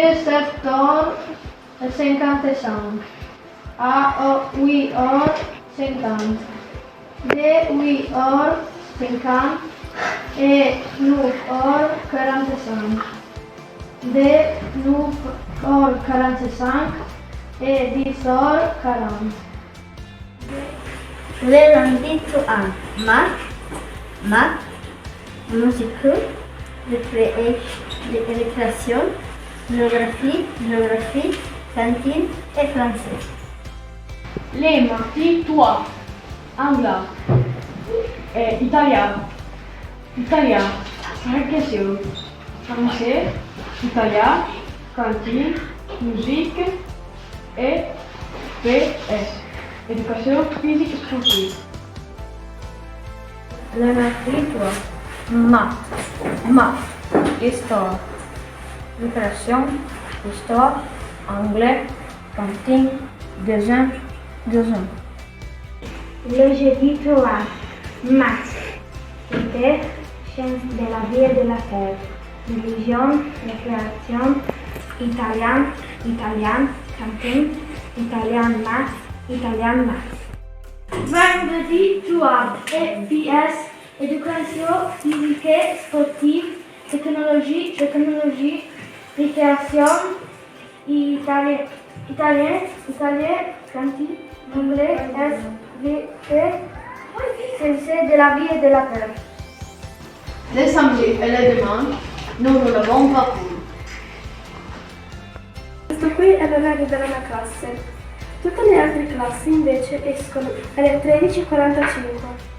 D7 or 55. Oui or 50. D oui or 50 et 9 or 45. D 9 or 45 et 10 or 40. Les lundi to un math, musique, récréation, géographie, cantine et français. Les mardis, toi, anglais, italien, récréation, français, italien, cantine, musique et PS, éducation physique et sportive. Le mercredi, toi, maths, histoire, récréation, histoire, anglais, cantine, dessin. Le jeudi, toi, maths, santé, sciences de la vie et de la terre, religion, récréation, italien, cantine, italien, maths. Vendredi, toi, PS, éducation physique et sportive, technologie, récréation, italien, cantine, anglais, SVT, sciences de la vie et de la terre. Les samedis e le dimanche non l'avons pas più. Questo qui è l'orario della mia classe. Tutte le altre classi invece escono alle 13:45.